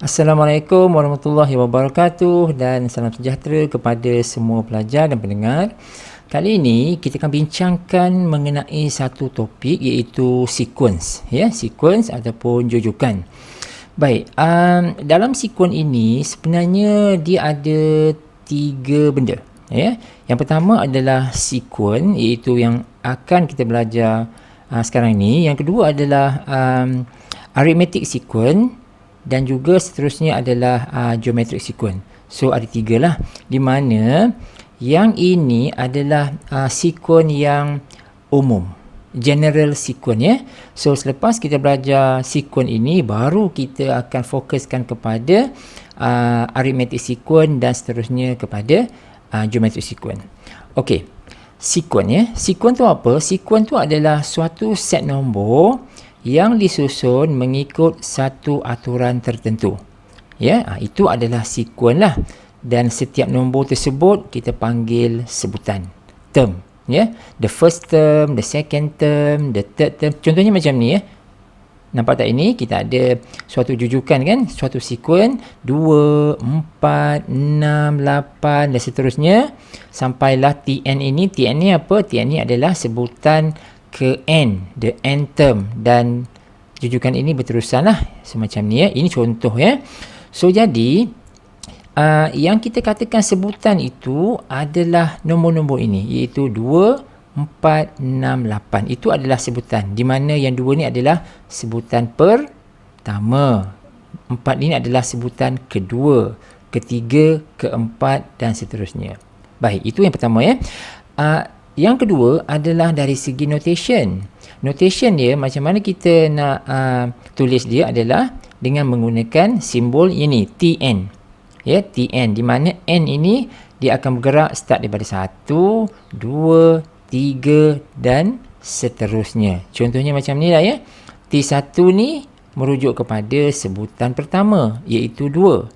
Assalamualaikum warahmatullahi wabarakatuh dan salam sejahtera kepada semua pelajar dan pendengar. Kali ini kita akan bincangkan mengenai satu topik iaitu sequence, sequence ataupun jujukan. Baik, dalam sequence ini sebenarnya dia ada tiga benda. Yang pertama adalah sequence iaitu yang akan kita belajar sekarang ini. Yang kedua adalah arithmetic sequence. Dan juga seterusnya adalah geometric sequence. So ada tiga lah, di mana yang ini adalah sequence yang umum, general sequence. So selepas kita belajar sequence ini, baru kita akan fokuskan kepada arithmetic sequence dan seterusnya kepada geometric sequence. Okey, sequence sequence tu apa? Sequence tu adalah suatu set nombor yang disusun mengikut satu aturan tertentu. Itu adalah sequence lah. Dan setiap nombor tersebut kita panggil sebutan term. The first term, the second term, the third term. Contohnya macam ni. Nampak tak ini? Kita ada suatu jujukan kan? Suatu sequence 2, 4, 6, 8 dan seterusnya. Sampailah Tn ini. Tn ni apa? Tn ni adalah sebutan ke n, the n term, dan jujukan ini berterusan lah semacam ni. Ini contoh So jadi yang kita katakan sebutan itu adalah nombor-nombor ini, iaitu 2, 4, 6, 8. Itu adalah sebutan, di mana yang 2 ni adalah sebutan pertama, 4 ini adalah sebutan kedua, ketiga, keempat dan seterusnya. Baik, itu yang pertama. Yang kedua adalah dari segi notation. Notation dia, macam mana kita nak tulis dia adalah dengan menggunakan simbol ini, Tn. Tn, di mana n ini dia akan bergerak start daripada 1, 2, 3 dan seterusnya. Contohnya macam ni lah T1 ni merujuk kepada sebutan pertama, iaitu 2.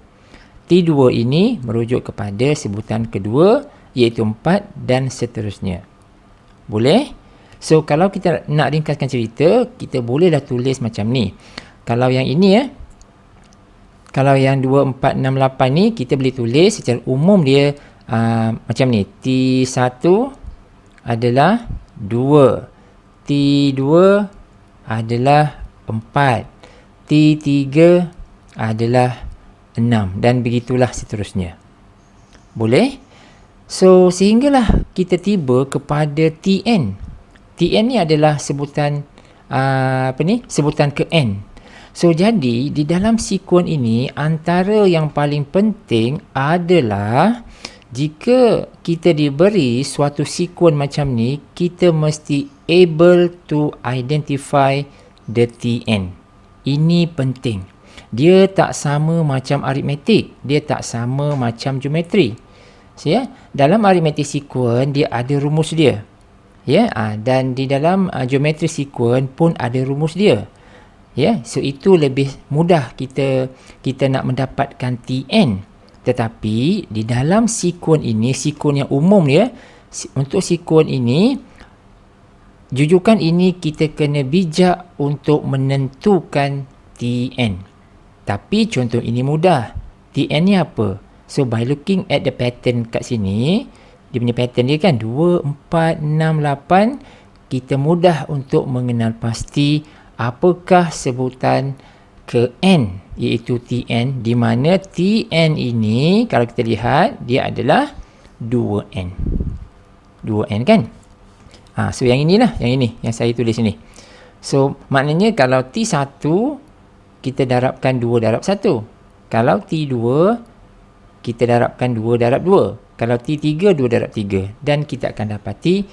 T2 ini merujuk kepada sebutan kedua, iaitu 4 dan seterusnya. Boleh? So kalau kita nak ringkaskan cerita, kita bolehlah tulis macam ni. Kalau yang ini kalau yang 2, 4, 6, 8 ni, kita boleh tulis secara umum dia macam ni. T1 adalah 2, T2 adalah 4, T3 adalah 6 dan begitulah seterusnya. Boleh? So sehinggalah kita tiba kepada Tn. Tn ni adalah sebutan sebutan ke n. So jadi di dalam sequence ini, antara yang paling penting adalah jika kita diberi suatu sequence macam ni, kita mesti able to identify the Tn. Ini penting. Dia tak sama macam aritmetik, dia tak sama macam geometri. Dalam arithmetic sequence dia ada rumus dia. Dan di dalam geometry sequence pun ada rumus dia. So itu lebih mudah kita nak mendapatkan Tn. Tetapi di dalam sequence ini, sequence yang umum dia, untuk sequence ini, jujukan ini kita kena bijak untuk menentukan Tn. Tapi contoh ini mudah. Tn ni apa? So by looking at the pattern kat sini, dia punya pattern dia kan 2, 4, 6, 8, kita mudah untuk mengenal pasti apakah sebutan ke n, iaitu Tn, di mana Tn ini kalau kita lihat dia adalah 2n. 2n kan? So yang inilah, yang saya tulis ini. So maknanya kalau T1 kita darabkan 2 darab 1. Kalau T2 kita darabkan 2 darab 2. Kalau T3, 2 darab 3. Dan kita akan dapati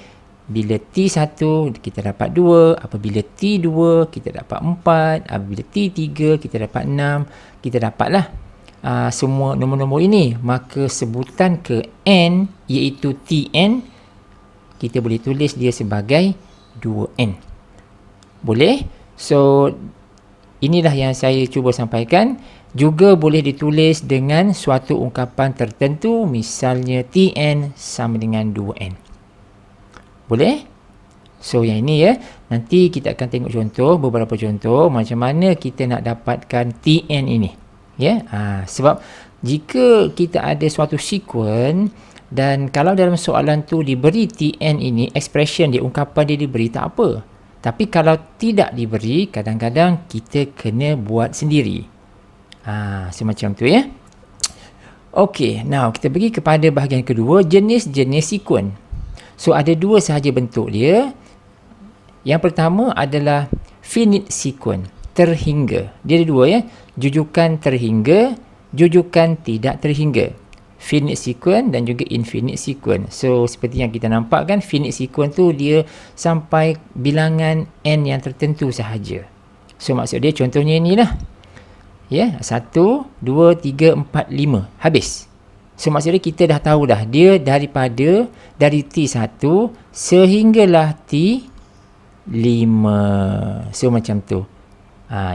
bila T1 kita dapat 2, apabila T2 kita dapat 4, apabila T3 kita dapat 6, kita dapatlah semua nombor-nombor ini. Maka sebutan ke n, iaitu Tn, kita boleh tulis dia sebagai 2n. Boleh? So inilah yang saya cuba sampaikan. Juga boleh ditulis dengan suatu ungkapan tertentu, misalnya Tn sama dengan 2n. Boleh? So yang ini nanti kita akan tengok contoh, beberapa contoh macam mana kita nak dapatkan Tn ini. Ya, sebab jika kita ada suatu sequence dan kalau dalam soalan tu diberi Tn ini, expression dia, ungkapan dia diberi, tak apa. Tapi kalau tidak diberi, kadang-kadang kita kena buat sendiri. Semacam tu ya. Okey, now kita pergi kepada bahagian kedua, jenis-jenis sequence. So ada dua sahaja bentuk dia. Yang pertama adalah finite sequence, terhingga. Dia ada dua ya, jujukan terhingga, jujukan tidak terhingga. Finite sequence dan juga infinite sequence. So seperti yang kita nampak kan, finite sequence tu dia sampai bilangan n yang tertentu sahaja. So maksud dia contohnya inilah. Ya, 1, 2, 3, 4, 5. Habis. So maksudnya kita dah tahu dah, dia dari T1 sehinggalah T5. So macam tu.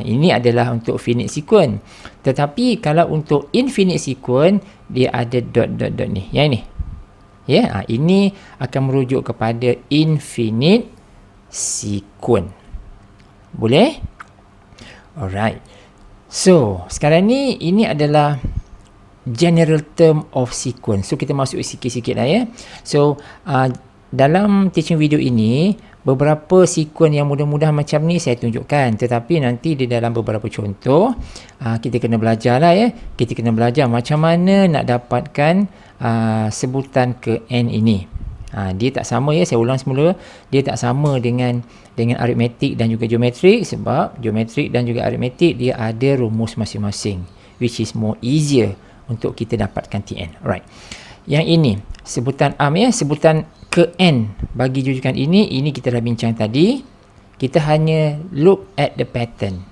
Ini adalah untuk finite sequence. Tetapi kalau untuk infinite sequence, dia ada dot ni. Yang ini. Ya, ini akan merujuk kepada infinite sequence. Boleh? Alright. So, sekarang ni ini adalah general term of sequence. So, kita masuk sikit-sikit lah ya. So, dalam teaching video ini, beberapa sequence yang mudah-mudah macam ni saya tunjukkan. Tetapi nanti di dalam beberapa contoh, kita kena belajar lah ya. Kita kena belajar macam mana nak dapatkan sebutan ke n ini. Dia tak sama ya, saya ulang semula. Dia tak sama dengan aritmetik dan juga geometrik, sebab geometrik dan juga aritmetik dia ada rumus masing-masing, which is more easier untuk kita dapatkan Tn. Alright. Yang ini sebutan ya, sebutan ke n bagi jujukan ini kita dah bincang tadi. Kita hanya look at the pattern.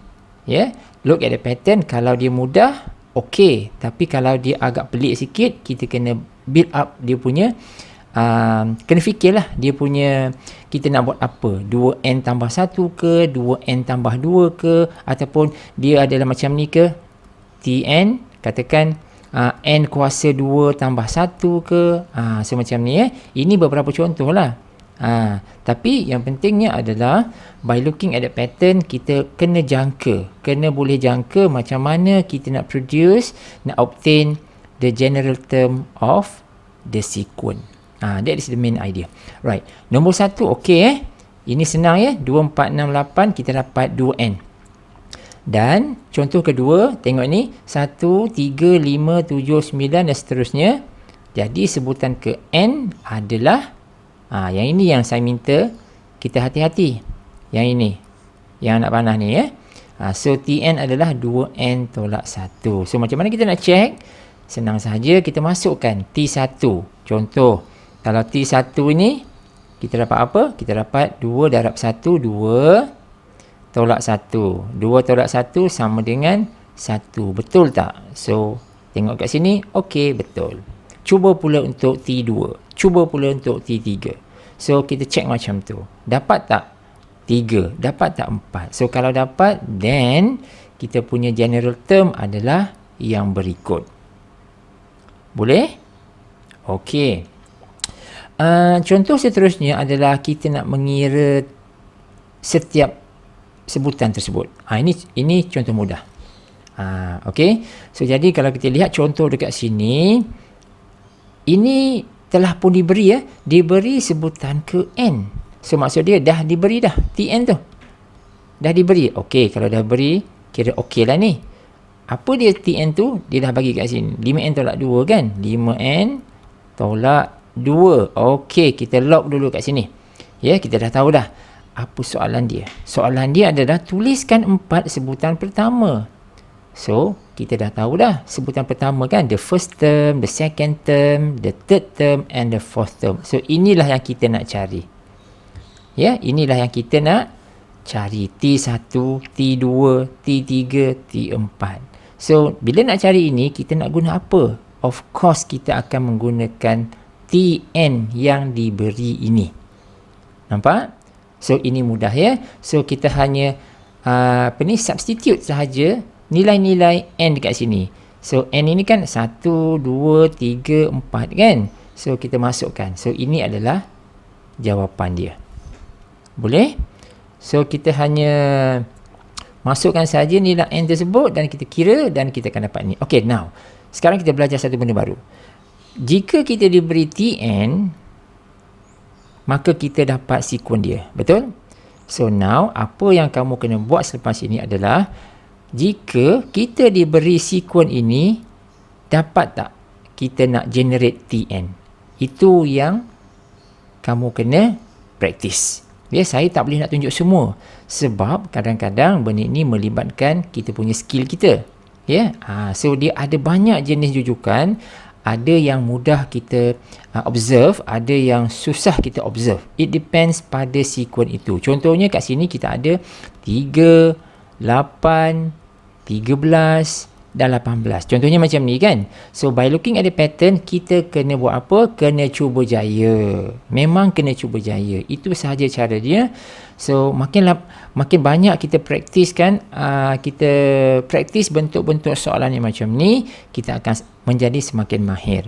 Ya, look at the pattern. Kalau dia mudah, okey. Tapi kalau dia agak pelik sikit, kita kena build up dia punya kena fikirlah dia punya, kita nak buat apa, 2n tambah 1 ke, 2n tambah 2 ke, ataupun dia adalah macam ni ke, Tn katakan n kuasa 2 tambah 1 ke, semacam ni ya. Ini beberapa contoh lah. Tapi yang pentingnya adalah by looking at the pattern, kita kena boleh jangka macam mana kita nak produce, nak obtain the general term of the sequence. That is the main idea. Right. Nombor 1 okey Ini senang ya. 2, 4, 6, 8 kita dapat 2n. Dan contoh kedua, tengok ni 1, 3, 5, 7, 9 dan seterusnya. Jadi sebutan ke n adalah yang ini yang saya minta kita hati-hati. Yang ini. Yang nak panah ni ya. So Tn adalah 2n tolak 1. So macam mana kita nak check? Senang sahaja, kita masukkan T1. Contoh, kalau T1 ini kita dapat apa? Kita dapat 2 darab 1, 2 tolak 1. 2 tolak 1 sama dengan 1. Betul tak? So, tengok kat sini. Okey, betul. Cuba pula untuk T2. Cuba pula untuk T3. So, kita check macam tu. Dapat tak 3? Dapat tak 4? So, kalau dapat, then kita punya general term adalah yang berikut. Boleh? Okey. Contoh seterusnya adalah kita nak mengira setiap sebutan tersebut. Ini contoh mudah. Okey. So jadi kalau kita lihat contoh dekat sini, ini telah pun diberi ya, diberi sebutan ke n. So maksud dia dah diberi dah Tn tu. Dah diberi. Okey, kalau dah beri kira okey lah ni. Apa dia Tn tu? Dia dah bagi kat sini. 5n tolak 2 kan? 5n tolak 2. Okey, kita log dulu kat sini. Ya, kita dah tahu dah. Apa soalan dia? Soalan dia adalah tuliskan 4 sebutan pertama. So, kita dah tahu dah. Sebutan pertama kan, the first term, the second term, the third term and the fourth term. So, inilah yang kita nak cari. Ya, inilah yang kita nak cari. T1, T2, T3, T4. So, bila nak cari ini, kita nak guna apa? Of course, kita akan menggunakan Tn yang diberi ini. Nampak? So, ini mudah ya. So, kita hanya substitute sahaja nilai-nilai n dekat sini. So, n ini kan 1, 2, 3, 4 kan? So, kita masukkan. So, ini adalah jawapan dia. Boleh? So, kita hanya Masukkan saja nilai n tersebut dan kita kira dan kita akan dapat ni. Okay, now. Sekarang kita belajar satu benda baru. Jika kita diberi Tn, maka kita dapat sekuen dia. Betul? So now, apa yang kamu kena buat selepas ini adalah, jika kita diberi sekuen ini, dapat tak kita nak generate Tn? Itu yang kamu kena praktis. Ya, saya tak boleh nak tunjuk semua. Sebab kadang-kadang benda ini melibatkan kita punya skill kita. Ya, so dia ada banyak jenis jujukan. Ada yang mudah kita observe, ada yang susah kita observe. It depends pada sekuen itu. Contohnya kat sini kita ada 3, 8, 13 dan 18. Contohnya macam ni kan. So by looking at the pattern, kita kena buat apa? Kena cuba jaya. Memang kena cuba jaya. Itu sahaja cara dia. So makin banyak kita praktis kan, kita praktis bentuk-bentuk soalan yang macam ni, kita akan menjadi semakin mahir.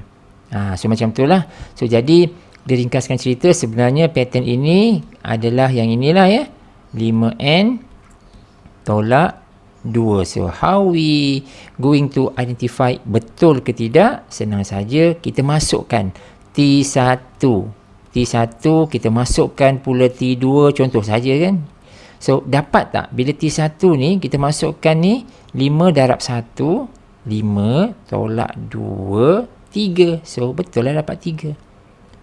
So macam itulah. So jadi diringkaskan cerita, sebenarnya pattern ini adalah yang inilah ya. 5n tolak 2. So how we going to identify betul ke tidak? Senang saja, kita masukkan T1. T1 kita masukkan pula T2, contoh saja kan. So dapat tak bila T1 ni kita masukkan ni 5 darab 1, 5 tolak 2, 3. So betul lah dapat 3.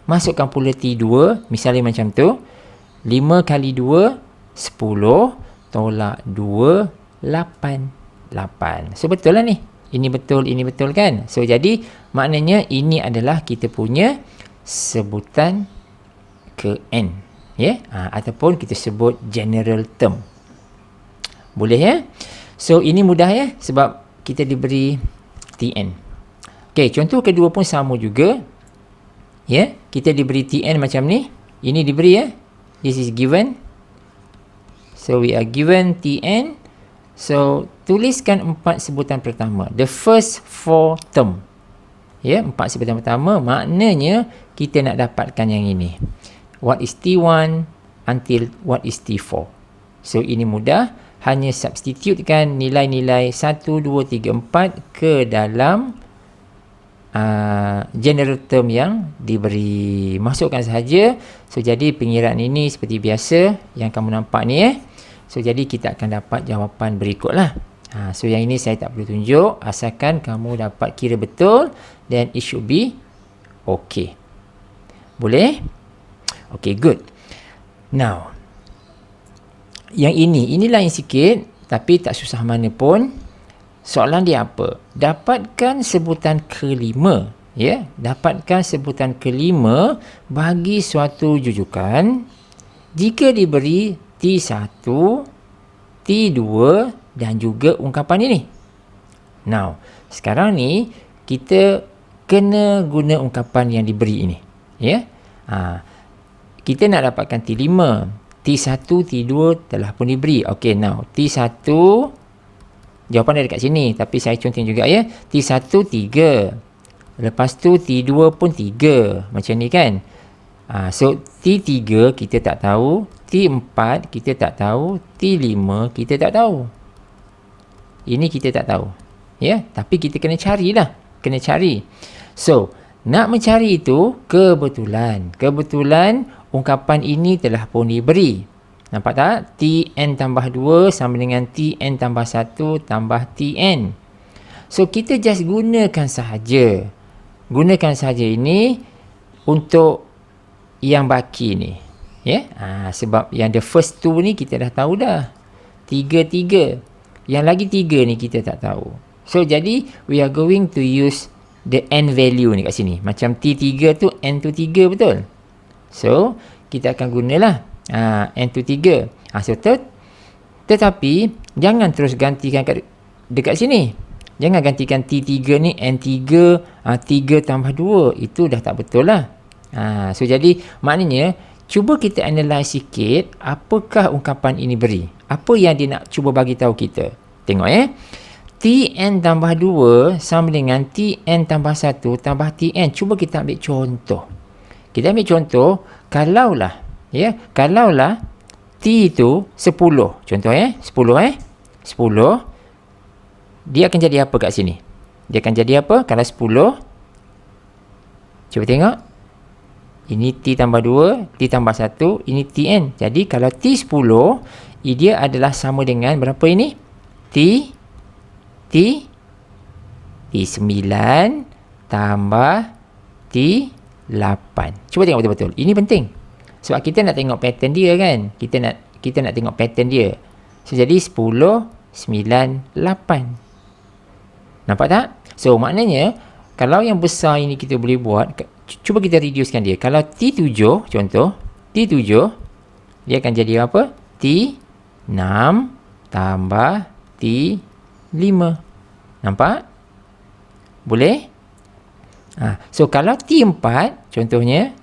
Masukkan pula T2, misalnya macam tu. 5 kali 2, 10 tolak 2, 8. So betul lah ni. Ini betul kan. So jadi maknanya ini adalah kita punya sebutan ke n. Ya? Ataupun kita sebut general term. Boleh ya? So ini mudah ya. Sebab kita diberi Tn. Okay, contoh kedua pun sama juga. Ya? Kita diberi Tn macam ni. Ini diberi ya. This is given. So we are given Tn. So tuliskan 4 sebutan pertama. The first 4 term. Ya, 4 sebutan pertama maknanya kita nak dapatkan yang ini. What is T1 until what is T4. So ini mudah, hanya substitutekan nilai-nilai 1, 2, 3, 4 ke dalam general term yang diberi. Masukkan sahaja. So jadi pengiraan ini seperti biasa yang kamu nampak ni So jadi kita akan dapat jawapan berikutlah. So yang ini saya tak perlu tunjuk, asalkan kamu dapat kira betul, then it should be okay. Boleh? Okay, good. Now, yang inilah yang sikit, tapi tak susah mana pun. Soalan dia apa? Dapatkan sebutan kelima. Ya, dapatkan sebutan kelima bagi suatu jujukan jika diberi T1, T2 dan juga ungkapan ini. Now, sekarang ni kita kena guna ungkapan yang diberi ini. Ya. Kita nak dapatkan T5, T1, T2 telah pun diberi. Okey, now T1 jawapan dia dekat sini, tapi saya contoh juga ya. T1 3. Lepas tu T2 pun 3. Macam ni kan. So T3 kita tak tahu, T4 kita tak tahu, T5 kita tak tahu. Ini kita tak tahu. Ya, tapi kita kena carilah. Kena cari. So, nak mencari itu kebetulan. Kebetulan ungkapan ini telah pun diberi. Nampak tak? Tn tambah 2 sama dengan Tn tambah 1 tambah Tn. So, kita just gunakan sahaja. Gunakan sahaja ini untuk yang baki ni. Ya? Sebab yang the first two ni kita dah tahu dah. 3. Yang lagi 3 ni kita tak tahu. So, jadi we are going to use the n value ni kat sini. Macam T3 tu n tu 3, betul? So, kita akan gunalah n tu 3. So, tetapi jangan terus gantikan dekat sini. Jangan gantikan T3 ni n3, 3 tambah 2. Itu dah tak betul lah. So, jadi maknanya cuba kita analyse sikit apakah ungkapan ini beri. Apa yang dia nak cuba bagi tahu kita. Tengok Tn tambah 2 sama dengan Tn tambah 1 tambah Tn. Cuba kita ambil contoh. Kita ambil contoh, kalaulah T itu 10. Contoh 10 10, dia akan jadi apa kat sini? Dia akan jadi apa? Kalau 10, cuba tengok. Ini T tambah 2, T tambah 1, ini Tn. Jadi kalau T10, dia adalah sama dengan berapa ini? T9 tambah T8. Cuba tengok betul-betul. Ini penting. Sebab kita nak tengok pattern dia kan. Kita nak tengok pattern dia. So, jadi 10, 9, 8. Nampak tak? So, maknanya, kalau yang besar ini kita boleh buat, cuba kita reducekan dia. Kalau T7, contoh, T7, dia akan jadi apa? T6 tambah T5. Nampak? Boleh? So, kalau T4, contohnya,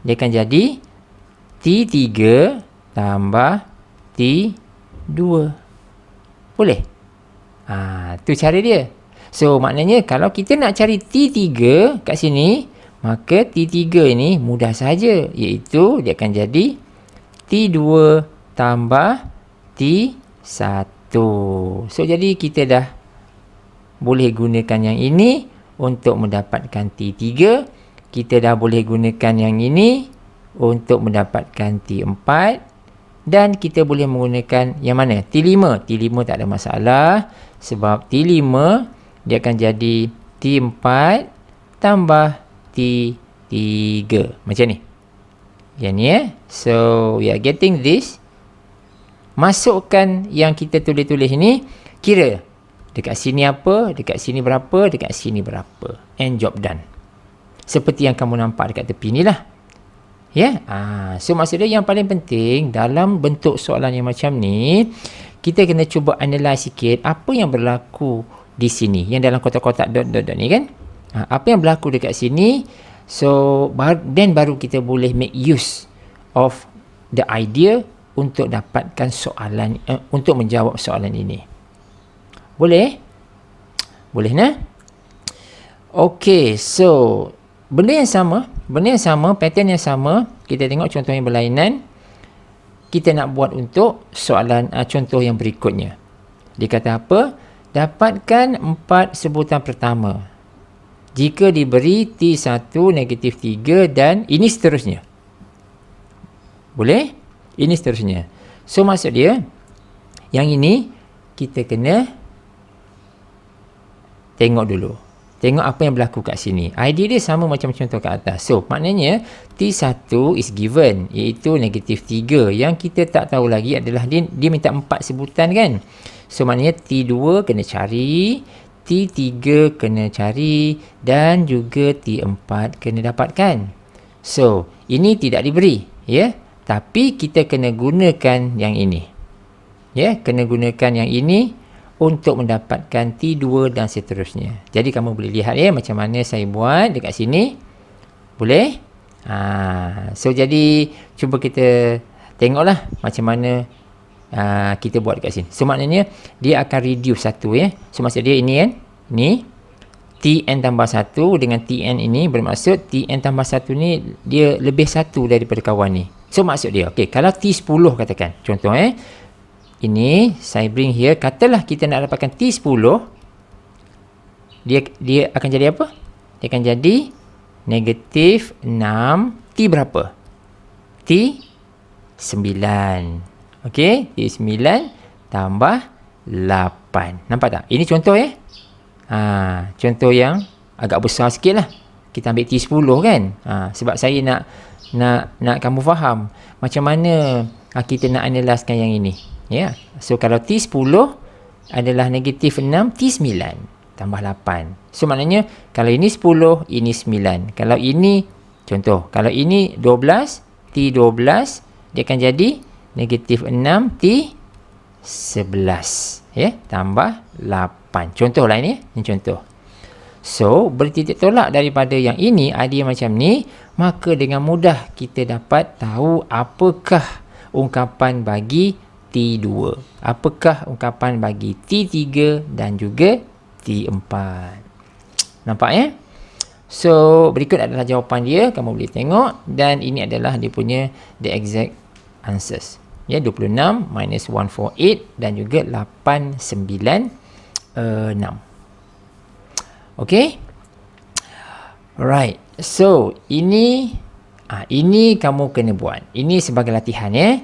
dia akan jadi T3 tambah T2. Boleh? Tu cara dia. So, maknanya kalau kita nak cari T3 kat sini, maka T3 ini mudah saja. Iaitu, dia akan jadi T2 tambah T1. So, jadi kita dah boleh gunakan yang ini untuk mendapatkan T3. Kita dah boleh gunakan yang ini untuk mendapatkan T4. Dan kita boleh menggunakan yang mana? T5. T5 tak ada masalah. Sebab T5, dia akan jadi T4 tambah T3. Macam ni. Yang ni So, we are getting this. Masukkan yang kita tulis-tulis ni. Kira. Dekat sini apa? Dekat sini berapa? Dekat sini berapa? And job done. Seperti yang kamu nampak dekat tepi ni lah. Ya? So, maksudnya yang paling penting dalam bentuk soalan yang macam ni, kita kena cuba analyse sikit apa yang berlaku di sini. Yang dalam kotak-kotak dot-dot ni kan? Apa yang berlaku dekat sini. So, then baru kita boleh make use of the idea untuk dapatkan soalan, untuk menjawab soalan ini. Boleh? Boleh nah? Okay, so benda yang sama, pattern yang sama. Kita tengok contoh yang berlainan. Kita nak buat untuk soalan contoh yang berikutnya. Dia kata apa? Dapatkan 4 sebutan pertama jika diberi T1 negatif 3 dan ini seterusnya. Boleh? Ini seterusnya. So, maksud dia, yang ini kita kena tengok dulu. Tengok apa yang berlaku kat sini. Idea dia sama macam contoh kat atas. So, maknanya T1 is given, iaitu negatif 3. Yang kita tak tahu lagi adalah dia minta 4 sebutan kan. So, maknanya T2 kena cari, T3 kena cari dan juga T4 kena dapatkan. So, ini tidak diberi. Ya. Tapi kita kena gunakan yang ini. Ya, kena gunakan yang ini untuk mendapatkan T2 dan seterusnya. Jadi kamu boleh lihat ya macam mana saya buat dekat sini. Boleh? So jadi cuba kita tengoklah macam mana kita buat dekat sini. So maknanya dia akan reduce satu ya. So maksud dia ini kan. Ni Tn tambah 1 dengan Tn ini bermaksud Tn tambah 1 ni dia lebih 1 daripada kawan ni. So maksud dia, okey, kalau T10 katakan, contoh ini saya bring here, katalah kita nak dapatkan T10, dia akan jadi apa? Dia akan jadi negatif 6, T berapa? T9. Okey, T9 tambah 8. Nampak tak? Ini contoh contoh yang agak besar sikit lah. Kita ambil T10 kan? Sebab saya nak kamu faham macam mana kita nak analysekan yang ini. Ya. So kalau T10 adalah negatif 6, T9 tambah 8. So maknanya kalau ini 10, ini 9. Kalau ini contoh, kalau ini 12, T12 dia akan jadi negatif 6, T11. Ya, tambah 8. Contohlah ini contoh. So, bertitik tolak daripada yang ini, idea macam ni, maka dengan mudah kita dapat tahu apakah ungkapan bagi T2. Apakah ungkapan bagi T3 dan juga T4. Nampak ya? So, berikut adalah jawapan dia. Kamu boleh tengok. Dan ini adalah dia punya the exact answers. Ya, 26 minus 148 dan juga 896. Okay. Alright. So, ini kamu kena buat. Ini sebagai latihan ya.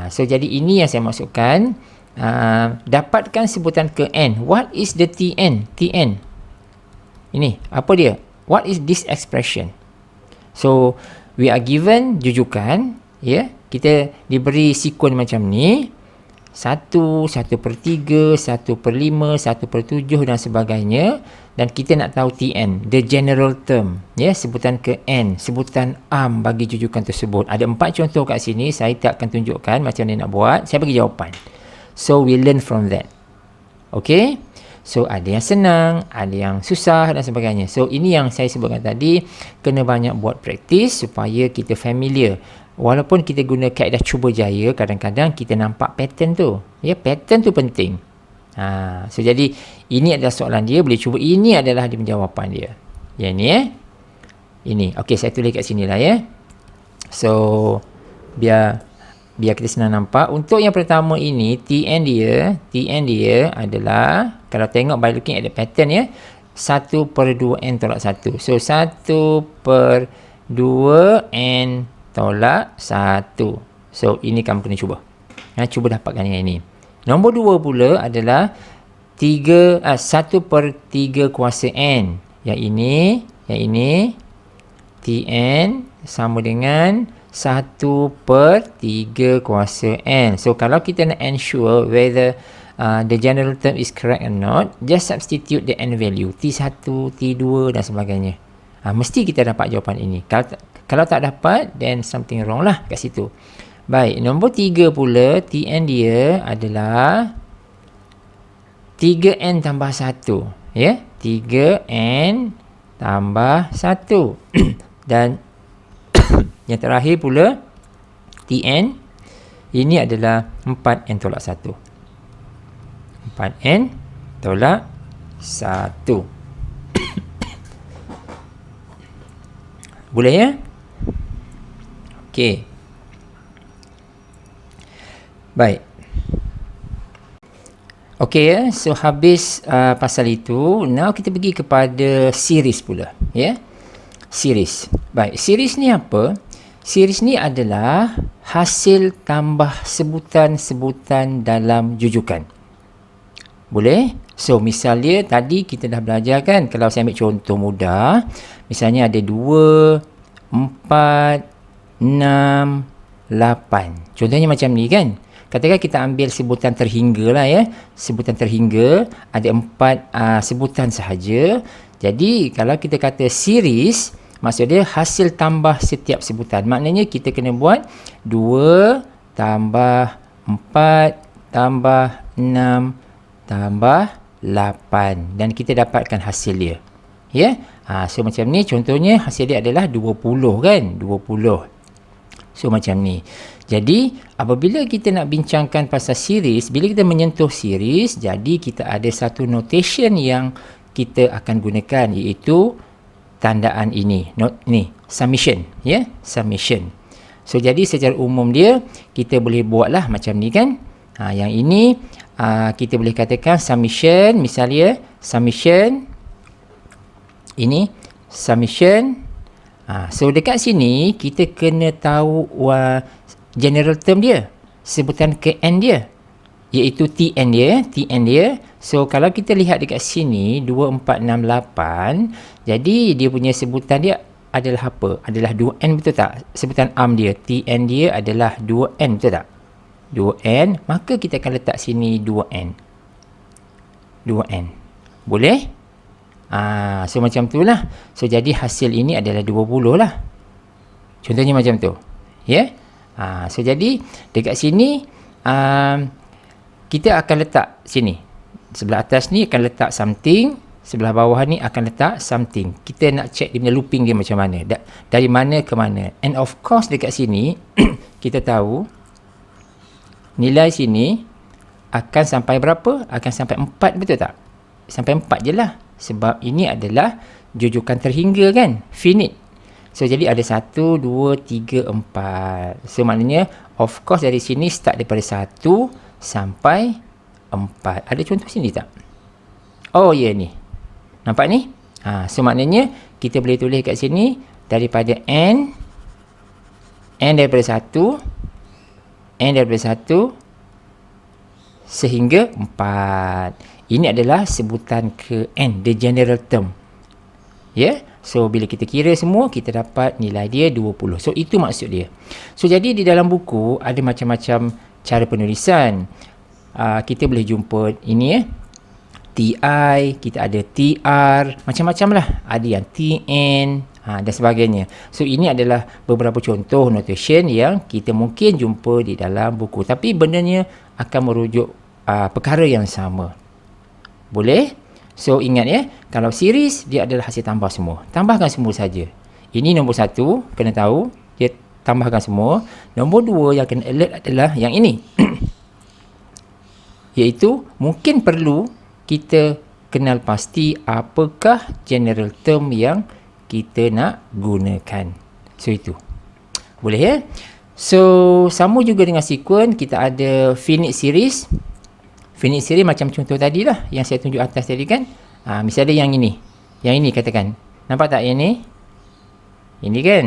So, jadi ini yang saya maksudkan. Dapatkan sebutan ke n. What is the Tn? Tn. Ini, apa dia? What is this expression? So, we are given jujukan. Ya. Kita diberi sekuen macam ni. 1, 1/3, 1/5, 1/7 dan sebagainya. Dan kita nak tahu Tn, the general term. Ya, sebutan ke n, sebutan am bagi jujukan tersebut. Ada 4 contoh kat sini, saya tak akan tunjukkan macam mana nak buat. Saya bagi jawapan. So, we learn from that. Okay? So, ada yang senang, ada yang susah dan sebagainya. So, ini yang saya sebutkan tadi, kena banyak buat praktis supaya kita familiar. Walaupun kita guna kaedah cuba jaya, kadang-kadang kita nampak pattern tu. Ya, pattern tu penting. So, jadi, ini adalah soalan dia, boleh cuba. Ini adalah jawapan dia. Yang ni Ini. Okey, saya tulis kat sini lah ya. So, biar kita senang nampak. Untuk yang pertama ini, Tn dia adalah, kalau tengok by looking at the pattern ya, 1/2n tolak 1. So, 1/2n tolak 1. So, ini kamu kena cuba. Cuba dapatkan yang ini. Nombor 2 pula adalah 1/3 kuasa n. Yang ini Tn sama dengan 1/3 kuasa n. So, kalau kita nak ensure whether the general term is correct or not, just substitute the n value. T1, T2 dan sebagainya. Mesti kita dapat jawapan ini. Kalau tak dapat, then something wrong lah kat situ. Baik, nombor 3 pula, Tn dia adalah 3n tambah 1. Ya, 3n tambah 1. Dan yang terakhir pula, Tn, ini adalah 4n tolak 1. 4n tolak 1. Boleh ya? Okey. Baik. Okey ya, so habis pasal itu, now kita pergi kepada series pula, ya. Series. Baik, series ni apa? Series ni adalah hasil tambah sebutan-sebutan dalam jujukan. Boleh? So, misalnya tadi kita dah belajar kan, kalau saya ambil contoh mudah, misalnya ada 2, 4, 6, 8. Contohnya macam ni kan. Katakan kita ambil sebutan terhingga lah ya. Sebutan terhingga, ada 4 sebutan sahaja. Jadi, kalau kita kata series, maksud dia hasil tambah setiap sebutan. Maknanya kita kena buat 2 tambah 4 tambah 6 tambah 8. Dan kita dapatkan hasil dia. Ya. So macam ni contohnya hasil dia adalah 20 kan. 20. So macam ni. Jadi apabila kita nak bincangkan pasal series, bila kita menyentuh series, jadi kita ada satu notation yang kita akan gunakan, iaitu tandaan ini. Ni, summation. Ya, summation. So jadi secara umum dia, kita boleh buatlah macam ni kan. Yang ini kita boleh katakan summation, misalnya summation ini summation. So dekat sini kita kena tahu general term dia, sebutan ke n dia, iaitu Tn dia. So kalau kita lihat dekat sini 2, 4, 6, 8, jadi dia punya sebutan dia adalah apa? Adalah 2n, betul tak? Sebutan am dia, Tn dia adalah 2n, betul tak? 2n, maka kita akan letak sini 2n. Boleh? So macam tu lah. So jadi hasil ini adalah 20 lah. Contohnya macam tu. Ya. So jadi dekat sini kita akan letak sini. Sebelah atas ni akan letak something, sebelah bawah ni akan letak something. Kita nak check dia punya looping dia macam mana. Dari mana ke mana. And of course dekat sini kita tahu nilai sini akan sampai berapa? Akan sampai 4, betul tak? Sampai 4 je lah. Sebab ini adalah jujukan terhingga kan? Finite. So jadi ada 1, 2, 3, 4. So maknanya of course dari sini start daripada 1 sampai 4. Ada contoh sini tak? Oh ya, ni. Nampak ni? So maknanya kita boleh tulis kat sini daripada n daripada 1, n daripada 1 sehingga 4. Ini adalah sebutan ke n, the general term. Ya, so bila kita kira semua, kita dapat nilai dia 20. So itu maksud dia. So jadi di dalam buku ada macam-macam cara penulisan. Kita boleh jumpa ini TI, kita ada TR, macam-macam lah. Ada yang TN dan sebagainya. So ini adalah beberapa contoh notation yang kita mungkin jumpa di dalam buku. Tapi bendanya akan merujuk perkara yang sama. Boleh? So ingat ya, kalau series dia adalah hasil tambah semua. Tambahkan semua saja. Ini nombor 1, kena tahu, dia tambahkan semua. Nombor 2 yang kena alert adalah yang ini. Iaitu mungkin perlu kita kenal pasti apakah general term yang kita nak gunakan. So itu. Boleh ya? So sama juga dengan sequence, kita ada finite series. Finite series macam contoh tadi lah yang saya tunjuk atas tadi kan. Misalnya yang ini. Yang ini katakan. Nampak tak yang ni? Ini kan.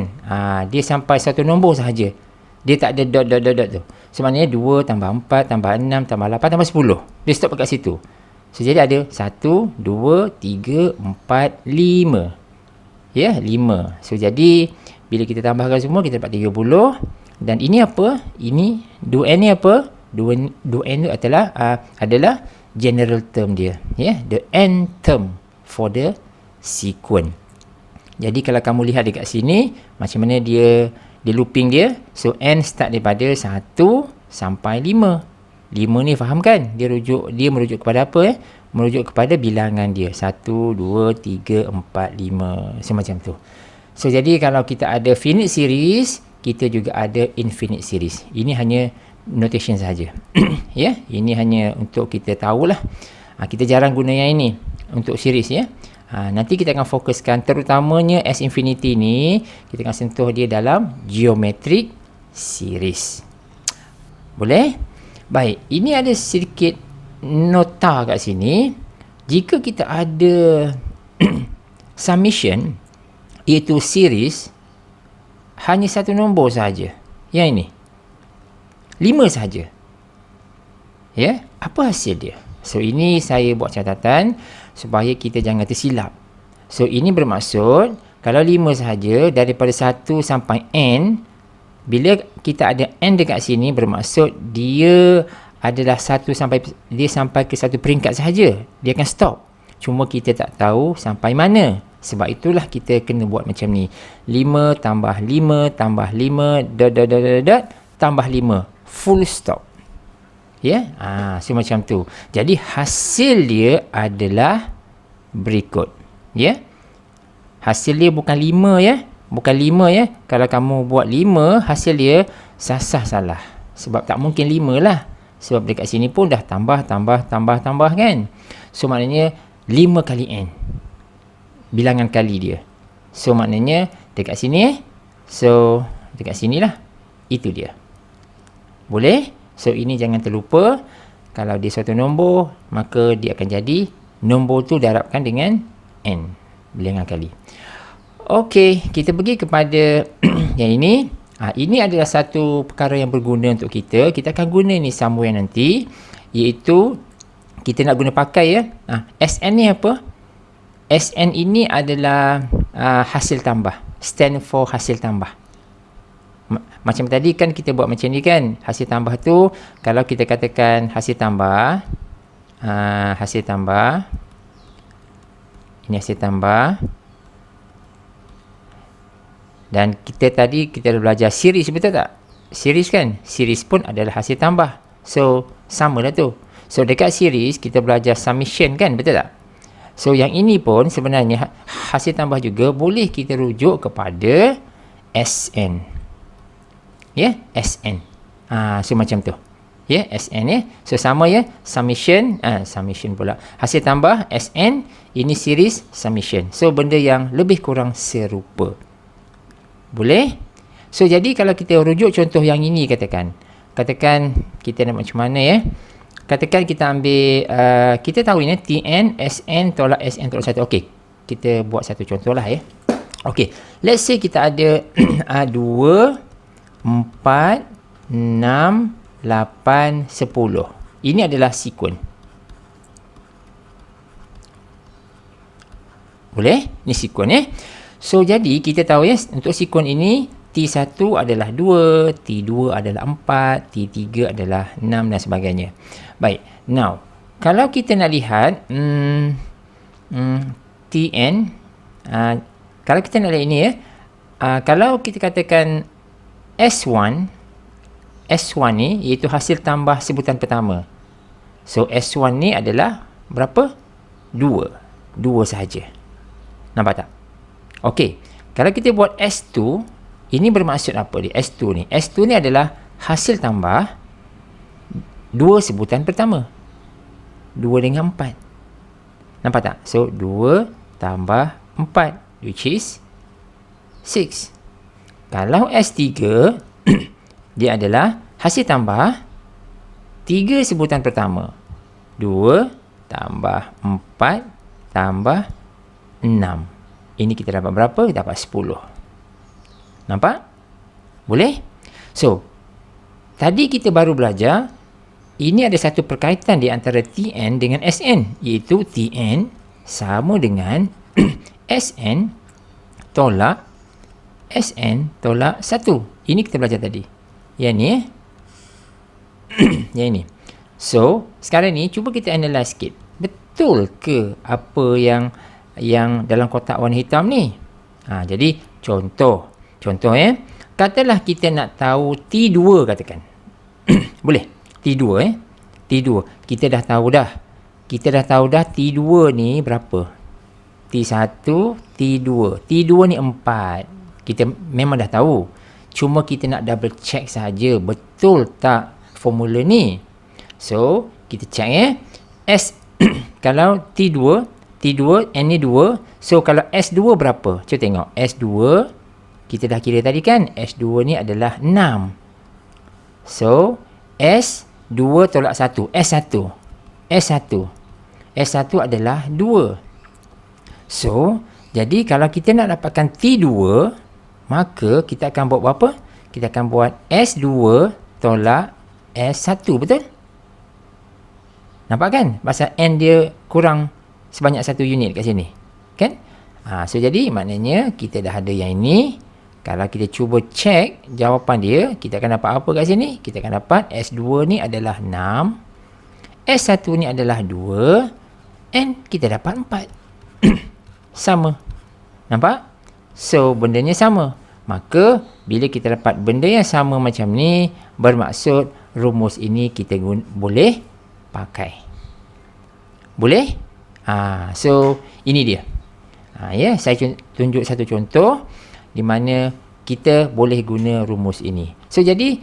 Dia sampai satu nombor sahaja. Dia tak ada dot tu. So maknanya 2 tambah 4 tambah 6 tambah 8 tambah 10. Dia stop dekat situ. So jadi ada 1, 2, 3, 4, 5. Ya, 5. So jadi bila kita tambahkan semua kita dapat 30. Dan ini apa? Ini 2n ni apa? 2n tu adalah general term dia. Ya, the n term for the sequence. Jadi kalau kamu lihat dekat sini macam mana dia looping dia. So n start daripada 1 sampai 5. 5 ni faham kan? Dia merujuk kepada apa? Merujuk kepada bilangan dia. 1, 2, 3, 4, 5. Semacam tu. So jadi kalau kita ada finite series, kita juga ada infinite series. Ini hanya notation saja. Ya, ini hanya untuk kita tahulah. Kita jarang guna yang ini untuk series ya. Nanti kita akan fokuskan terutamanya S infinity ni, kita akan sentuh dia dalam geometric series. Boleh? Baik, ini ada sedikit nota kat sini. Jika kita ada summation, iaitu series, hanya satu nombor saja. Yang ini 5 saja. Ya, apa hasil dia? So ini saya buat catatan supaya kita jangan tersilap. So ini bermaksud kalau 5 sahaja daripada 1 sampai n, bila kita ada n dekat sini bermaksud dia adalah sampai ke satu peringkat sahaja. Dia akan stop. Cuma kita tak tahu sampai mana. Sebab itulah kita kena buat macam ni. 5 tambah 5 tambah 5 tambah 5. Full stop. Ya, so macam tu. Jadi hasil dia adalah berikut. Ya. Hasil dia bukan 5 ya. Bukan 5 ya. Kalau kamu buat 5, hasil dia sah-sah salah. Sebab tak mungkin 5 lah. Sebab dekat sini pun dah tambah kan. So maknanya 5 kali n. Bilangan kali dia. So maknanya dekat sini So dekat sinilah. Itu dia. Boleh? So ini jangan terlupa. Kalau dia suatu nombor, maka dia akan jadi nombor tu darabkan dengan n. Bilangan kali. Okey, kita pergi kepada yang ini. Ini adalah satu perkara yang berguna untuk kita. Kita akan guna ni somewhere nanti. Iaitu, kita nak guna pakai ya. SN ni apa? SN ini adalah hasil tambah. Stand for hasil tambah. Macam tadi kan kita buat macam ni kan. Hasil tambah tu, kalau kita katakan hasil tambah. Ini hasil tambah. Dan kita dah belajar series, betul tak? Series kan? Series pun adalah hasil tambah. So, sama lah tu. So, dekat series, kita belajar summation kan? Betul tak? So, yang ini pun sebenarnya hasil tambah juga boleh kita rujuk kepada SN. Ya? SN. So, macam tu. Ya? SN ya? So, sama ya? Summation. Summation pula. Hasil tambah SN. Ini series summation. So, benda yang lebih kurang serupa. Boleh? So, jadi kalau kita rujuk contoh yang ini katakan kita nak macam mana ya? Katakan kita ambil, kita tahu ini Tn, Sn tolak Sn tolak 1. Okey, kita buat satu contoh lah ya. Okey, let's say kita ada 2, 4, 6, 8, 10. Ini adalah sekuen. Boleh? Ini sekuen ya. So, jadi kita tahu ya, untuk sekuen ini T1 adalah 2, T2 adalah 4, T3 adalah 6 dan sebagainya. Baik, now kalau kita nak lihat Tn, kalau kita nak lihat ini ya, kalau kita katakan S1 ni iaitu hasil tambah sebutan pertama. So, S1 ni adalah berapa? 2 sahaja. Nampak tak? Okey, kalau kita buat S2, ini bermaksud apa dia? S2 ni. S2 ni adalah hasil tambah 2 sebutan pertama. 2 dengan 4. Nampak tak? So, 2 tambah 4, which is 6. Kalau S3, dia adalah hasil tambah 3 sebutan pertama. 2 tambah 4 tambah 6. Ini kita dapat berapa? Dapat 10. Nampak? Boleh? So, tadi kita baru belajar, ini ada satu perkaitan di antara Tn dengan Sn, iaitu Tn sama dengan Sn tolak Sn tolak 1. Ini kita belajar tadi. Yang ni yang ini. So, sekarang ni cuba kita analyse sikit. Betul ke apa yang dalam kotak warna hitam ni? Jadi contoh ya. Katalah kita nak tahu T2 katakan. Boleh? T2 T2. Kita dah tahu dah T2 ni berapa? T1, T2. T2 ni 4. Kita memang dah tahu. Cuma kita nak double check saja betul tak formula ni. So, kita check ya. Kalau T2 N ni 2. So, kalau S2 berapa? Cuba tengok. S2, kita dah kira tadi kan? S2 ni adalah 6. So, S2 tolak 1. S1 adalah 2. So, jadi kalau kita nak dapatkan T2, maka kita akan buat berapa? Kita akan buat S2 tolak S1. Betul? Nampak kan? Pasal N dia kurang sebanyak 1 unit kat sini. Kan? So, jadi maknanya kita dah ada yang ini. Kalau kita cuba check jawapan dia, kita akan dapat apa kat sini? Kita akan dapat S2 ni adalah 6. S1 ni adalah 2. And kita dapat 4. Sama. Nampak? So, bendanya sama. Maka, bila kita dapat benda yang sama macam ni, bermaksud rumus ini kita boleh pakai. Boleh? So, ini dia. Ya, saya tunjuk satu contoh di mana kita boleh guna rumus ini. So, jadi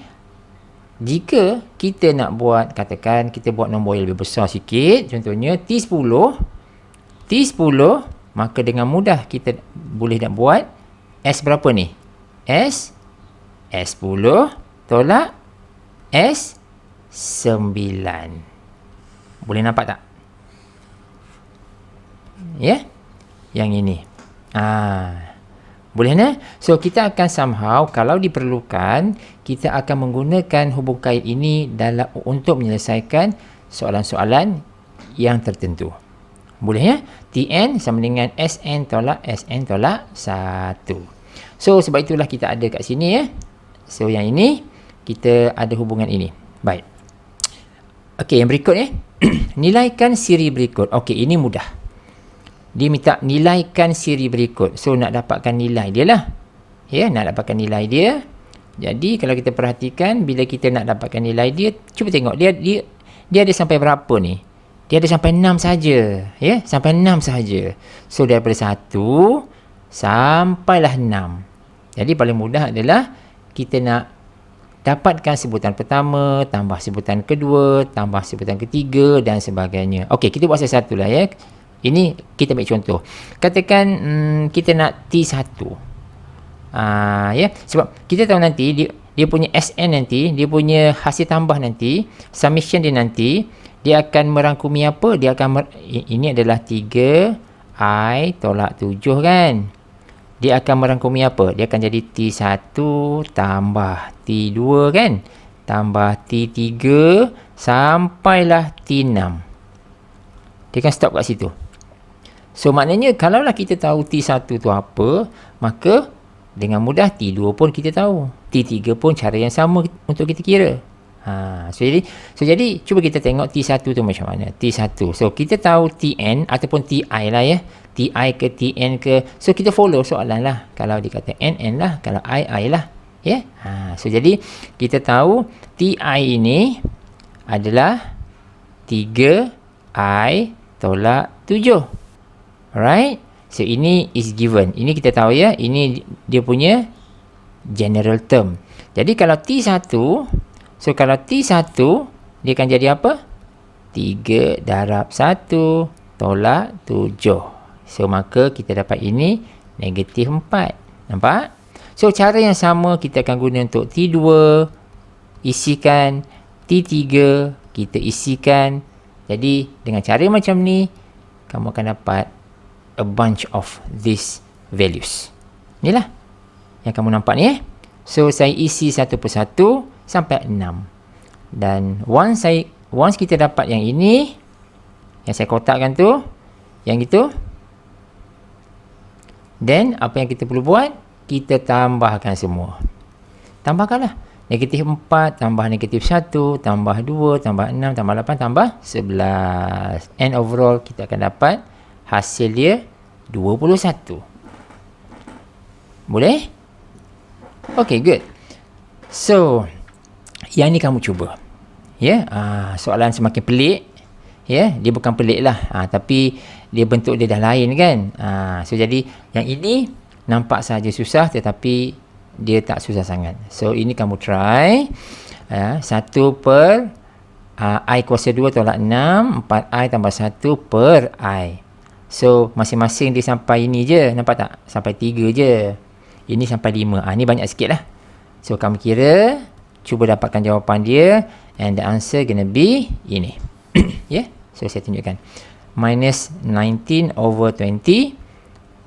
jika kita nak buat, katakan kita buat nombor yang lebih besar sikit, contohnya T10, maka dengan mudah kita boleh nak buat S berapa ni? S10 tolak S9. Boleh nampak tak? Ya? Yang ini. Boleh nah? So, kita akan somehow, kalau diperlukan, kita akan menggunakan hubung kait ini untuk menyelesaikan soalan-soalan yang tertentu. Boleh ya? Tn sama dengan Sn tolak 1. So, sebab itulah kita ada kat sini ya. So, yang ini, kita ada hubungan ini. Baik. Okey, yang berikut ya. Nilaikan siri berikut. Okey, ini mudah. Dia minta nilaikan siri berikut. So, nak dapatkan nilai dia lah. Ya, nak dapatkan nilai dia. Jadi, kalau kita perhatikan, bila kita nak dapatkan nilai dia, cuba tengok. Dia ada sampai berapa ni? Dia ada sampai 6 saja. Ya, sampai 6 saja. So, daripada 1 sampailah 6. Jadi, paling mudah adalah kita nak dapatkan sebutan pertama, tambah sebutan kedua, tambah sebutan ketiga dan sebagainya. Okey, kita buat satu-satu lah ya. Ini kita ambil contoh. Katakan kita nak T1. Ya, sebab kita tahu nanti dia punya SN nanti, dia punya hasil tambah nanti, summation dia nanti, dia akan merangkumi apa? Dia akan ini adalah 3i tolak 7 kan. Dia akan merangkumi apa? Dia akan jadi T1 tambah T2 kan, tambah T3 sampailah T6. Dia akan stop kat situ. So maknanya kalaulah kita tahu T1 tu apa, maka dengan mudah T2 pun kita tahu. T3 pun cara yang sama untuk kita kira. So jadi cuba kita tengok T1 tu macam mana. T1. So kita tahu Tn ataupun Ti lah ya. Ti ke Tn ke. So kita follow soalan lah. Kalau dia kata Nn lah, kalau I lah. Ya. So jadi kita tahu Ti ini adalah 3i tolak 7. Alright. So ini is given. Ini kita tahu ya. Ini dia punya general term. Jadi kalau T1, so kalau T1 dia akan jadi apa? 3 darab 1 tolak 7. So maka kita dapat ini negatif 4. Nampak? So cara yang sama kita akan guna untuk T2, isikan. T3 kita isikan. Jadi dengan cara macam ni kamu akan dapat a bunch of these values. Inilah yang kamu nampak ni. So saya isi satu persatu sampai 6. Dan once kita dapat yang ini, yang saya kotakkan tu, yang itu, then apa yang kita perlu buat? Kita tambahkan semua. Tambahkanlah. Negatif 4 tambah negatif 1 tambah 2 tambah 6 tambah 8 tambah 11. And overall kita akan dapat hasil dia 21. Boleh? Okay, good. So, yang ni kamu cuba. Ya, soalan semakin pelik. Ya, dia bukan pelik lah. Tapi dia bentuk dia dah lain kan. So, jadi yang ini nampak saja susah tetapi dia tak susah sangat. So, ini kamu try. 1 per I kuasa 2 tolak 6. 4I tambah 1 per I. So, masing-masing dia sampai ini je. Nampak tak? Sampai 3 je. Ini sampai 5. Ini banyak sikit lah. So, kamu kira. Cuba dapatkan jawapan dia. And the answer gonna be ini. Yeah? So, saya tunjukkan. Minus 19 over 20.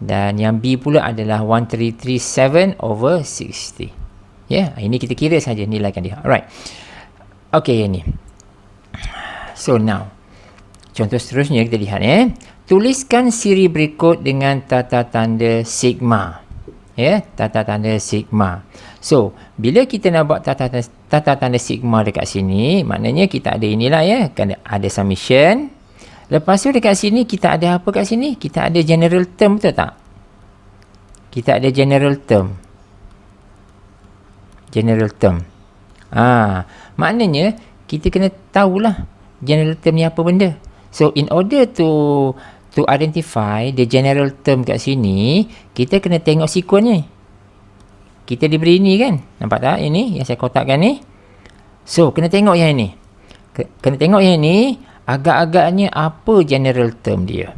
Dan yang B pula adalah 1337 over 60. Yeah? Ini kita kira saja nilaikan dia. Alright. Okay, yang ni. So, now. Contoh seterusnya kita lihat tuliskan siri berikut dengan tata tanda sigma. Ya, tata tanda sigma. So, bila kita nak buat tata tanda sigma dekat sini, maknanya kita ada inilah ya, ada summation. Lepas tu dekat sini kita ada apa kat sini? Kita ada general term, betul tak? Kita ada general term. General term. Maknanya kita kena tahulah general term ni apa benda. So, in order to identify the general term kat sini, kita kena tengok sequence ni. Kita diberi ni kan? Nampak tak? Ini yang saya kotakkan ni. So, kena tengok yang ini. Kena tengok yang ini, agak-agaknya apa general term dia.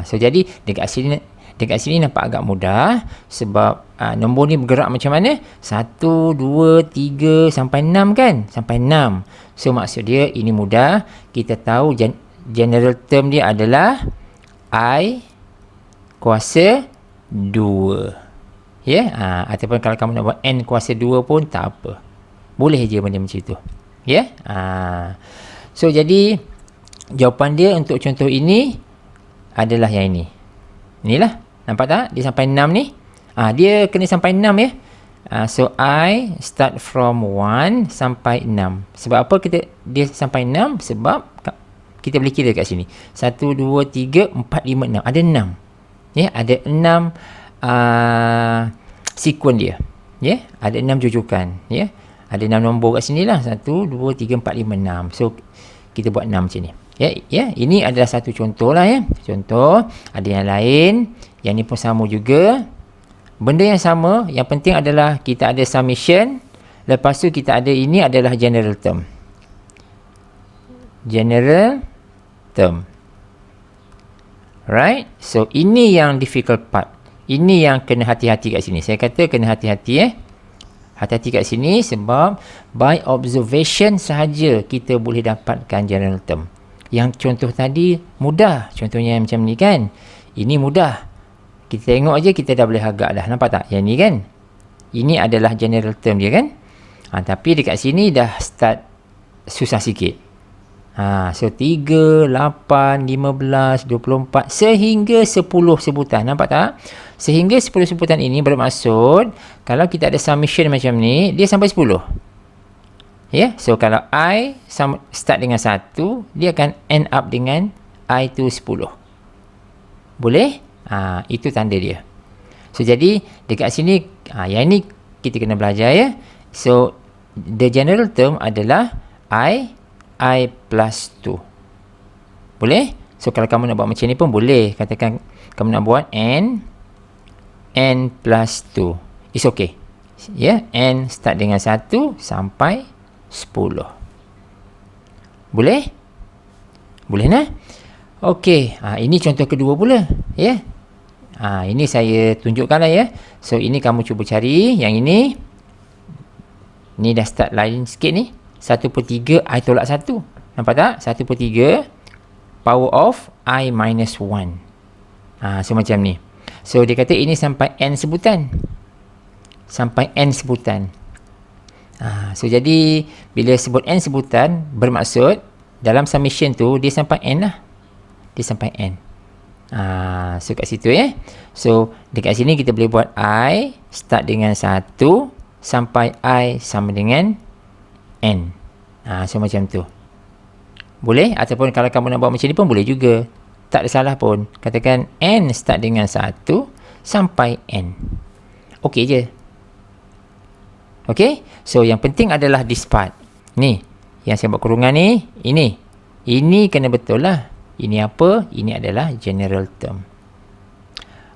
So, jadi dekat sini nampak agak mudah sebab nombor ni bergerak macam mana? 1, 2, 3 sampai 6 kan? Sampai 6. So, maksud dia ini mudah. Kita tahu general term dia adalah I kuasa 2. Ya? Ataupun kalau kamu nak buat N kuasa 2 pun tak apa. Boleh je benda macam itu. Ya? So, jadi jawapan dia untuk contoh ini adalah yang ini. Inilah. Nampak tak? Dia sampai 6 ni. Dia kena sampai 6 ya. So, I start from 1 sampai 6. Sebab apa dia sampai 6? Sebab kita boleh kira kat sini. 1, 2, 3, 4, 5, 6. Ada 6. Ya, ada 6 sequence dia. Ya, ada 6 jujukan. Ya, ada 6 nombor kat sini lah. 1, 2, 3, 4, 5, 6. So, kita buat 6 macam ni. Ya, ini adalah satu contoh lah ya. Contoh, ada yang lain. Yang ni pun sama juga. Benda yang sama, yang penting adalah kita ada summation. Lepas tu kita ada ini adalah general term. General term. Right? So, ini yang difficult part. Ini yang kena hati-hati kat sini. Saya kata kena hati-hati Hati-hati kat sini sebab by observation sahaja kita boleh dapatkan general term. Yang contoh tadi mudah. Contohnya macam ni kan. Ini mudah. Kita tengok aja kita dah boleh agak dah. Nampak tak? Yang ni kan. Ini adalah general term dia kan. Tapi dekat sini dah start susah sikit. So 3, 8, 15, 24 sehingga 10 sebutan. Nampak tak? Sehingga 10 sebutan ini bermaksud kalau kita ada summation macam ni, dia sampai 10. So kalau I start dengan 1, dia akan end up dengan I tu 10. Boleh? Itu tanda dia. So jadi dekat sini, yang ni kita kena belajar So the general term adalah I plus 2. Boleh? So kalau kamu nak buat macam ni pun boleh. Katakan kamu nak buat N plus 2. It's okay. N start dengan 1 sampai 10. Boleh? Boleh nah? Okay. Ini contoh kedua pula. Ini saya tunjukkan lah So ini kamu cuba cari. Yang ini. Ni dah start lain sikit ni. 1/3 I tolak 1. Nampak tak? 1/3 power of I minus 1. So macam ni. So dia kata ini sampai N sebutan. Sampai N sebutan. So jadi bila sebut N sebutan bermaksud dalam summation tu dia sampai N lah. Dia sampai N. So kat situ So dekat sini kita boleh buat I start dengan 1 sampai I sama dengan N. So macam tu. Boleh? Ataupun kalau kamu nak buat macam ni pun boleh juga. Tak ada salah pun. Katakan N start dengan 1 sampai N. Okey je. Okey? So yang penting adalah this part. Ni. Yang saya buat kurungan ni. Ini. Ini kena betul lah. Ini apa? Ini adalah general term.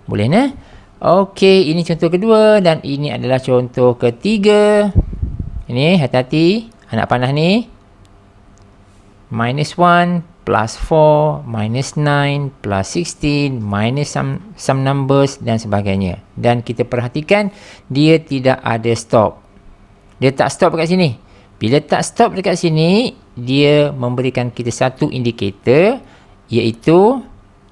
Boleh nah? Okey. Ini contoh kedua. Dan ini adalah contoh ketiga. Ini hati-hati. Anak panah ni. Minus 1 plus 4 minus 9 plus 16 minus some numbers dan sebagainya. Dan kita perhatikan dia tidak ada stop. Dia tak stop dekat sini. Bila tak stop dekat sini, dia memberikan kita satu indikator, iaitu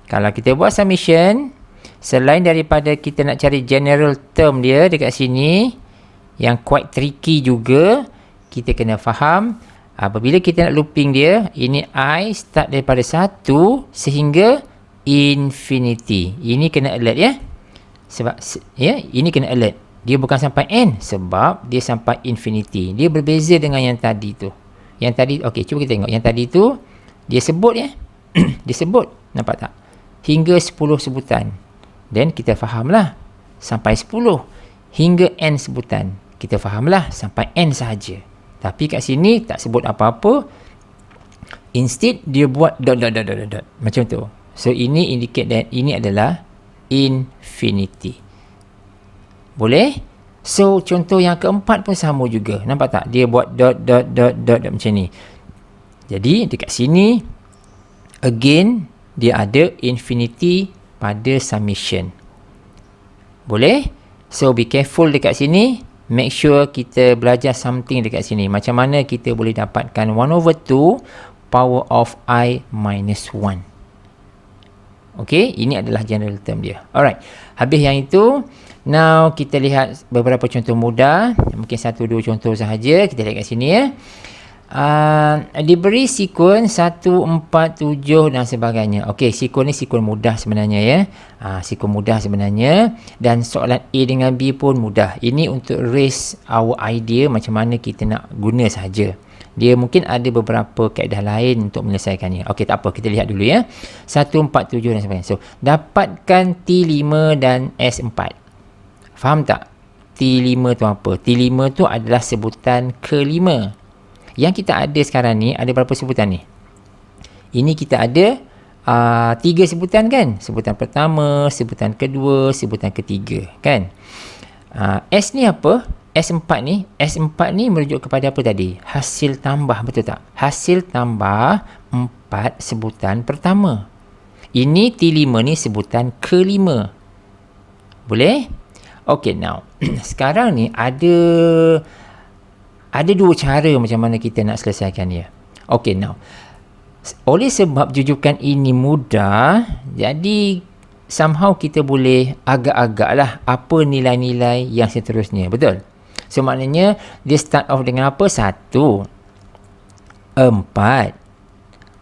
kalau kita buat summation, selain daripada kita nak cari general term dia dekat sini, yang quite tricky juga, kita kena faham apabila kita nak looping dia, ini I start daripada 1 sehingga infinity. Ini kena alert Sebab ini kena alert. Dia bukan sampai N sebab dia sampai infinity. Dia berbeza dengan yang tadi tu. Yang tadi, okey, cuba kita tengok. Yang tadi tu dia sebut dia sebut. Nampak tak? Hingga 10 sebutan. Then kita fahamlah sampai 10 hingga N sebutan. Kita fahamlah sampai N sahaja. Tapi kat sini tak sebut apa-apa. Instead dia buat dot. Macam tu. So ini indicate that ini adalah infinity. Boleh? So contoh yang keempat pun sama juga. Nampak tak? Dia buat dot macam ni. Jadi dekat sini again dia ada infinity pada summation. Boleh? So be careful dekat sini. Make sure kita belajar something dekat sini. Macam mana kita boleh dapatkan 1/2 power of I minus 1. Okay, ini adalah general term dia. Alright, habis yang itu. Now, kita lihat beberapa contoh mudah. Mungkin 1-2 contoh sahaja. Kita lihat kat sini diberi sequence 1, 4, 7 dan sebagainya. Okey, sequence ni sequence mudah sebenarnya sequence mudah sebenarnya, dan soalan A dengan B pun mudah. Ini untuk raise our idea macam mana kita nak guna saja. Dia mungkin ada beberapa kaedah lain untuk menyelesaikannya. Okey, tak apa, kita lihat dulu 1, 4, 7 dan sebagainya. So, dapatkan T5 dan S4. Faham tak? T5 tu apa? T5 tu adalah sebutan kelima. Yang kita ada sekarang ni, ada berapa sebutan ni? Ini kita ada 3 sebutan kan? Sebutan pertama, sebutan kedua, sebutan ketiga kan? S ni apa? S4 ni merujuk kepada apa tadi? Hasil tambah, betul tak? Hasil tambah 4 sebutan pertama. Ini T5 ni sebutan kelima. Boleh? Okay, now. Sekarang ni ada dua cara macam mana kita nak selesaikan dia. Okay, now. Oleh sebab jujukan ini mudah, jadi somehow kita boleh agak-agak lah apa nilai-nilai yang seterusnya. Betul? So, maknanya dia start off dengan apa? 1, 4,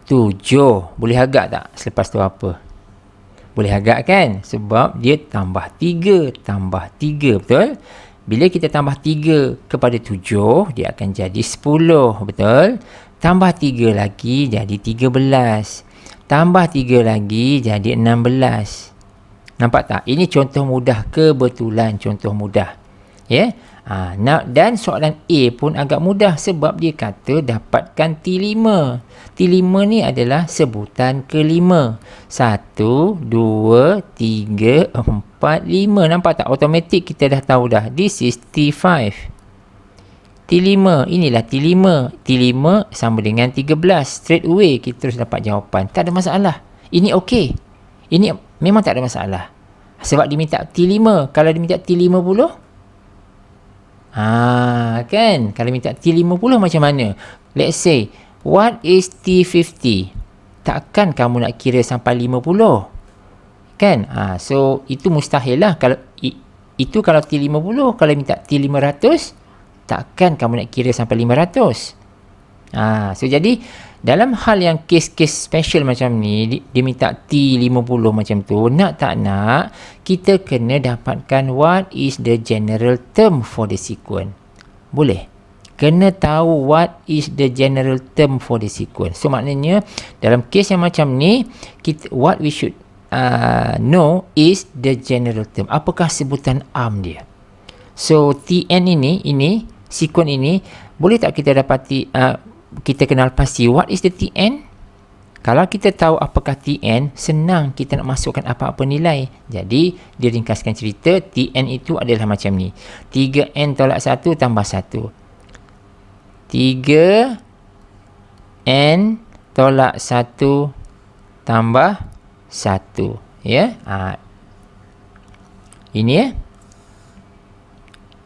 7. Boleh agak tak? Selepas tu apa? Boleh agak kan? Sebab dia tambah 3, tambah 3. Betul? Bila kita tambah 3 kepada 7, dia akan jadi 10. Betul? Tambah 3 lagi jadi 13. Tambah 3 lagi jadi 16. Nampak tak? Ini contoh mudah, kebetulan contoh mudah. Ya? Dan soalan A pun agak mudah sebab dia kata dapatkan T5. T5 ni adalah sebutan kelima. 1, 2, 3, 4, 5. Nampak tak? Automatik kita dah tahu dah. This is T5. T5. Inilah T5. T5 sama dengan 13. Straight away kita terus dapat jawapan. Tak ada masalah. Ini okey. Ini memang tak ada masalah. Sebab dia minta T5. Kalau dia minta T50, kan? Kalau minta T50 macam mana? Let's say, what is T50? Takkan kamu nak kira sampai 50? Kan? So, itu mustahil lah. Itu kalau T50, kalau minta T500, takkan kamu nak kira sampai 500? So, jadi, dalam hal yang kes-kes special macam ni, dia minta T50 macam tu, nak tak nak, kita kena dapatkan what is the general term for the sequence. Boleh? Kena tahu what is the general term for the sequence. So, maknanya, dalam kes yang macam ni, what we should know is the general term. Apakah sebutan arm dia? So, Tn ini, sequence ini, boleh tak kita dapati, kita kenal pasti what is the Tn? Kalau kita tahu apakah Tn, senang kita nak masukkan apa-apa nilai. Jadi, dia ringkaskan cerita, Tn itu adalah macam ni. 3n tolak 1 tambah 1. 3n tolak 1 tambah 1. Ya? Ini ya.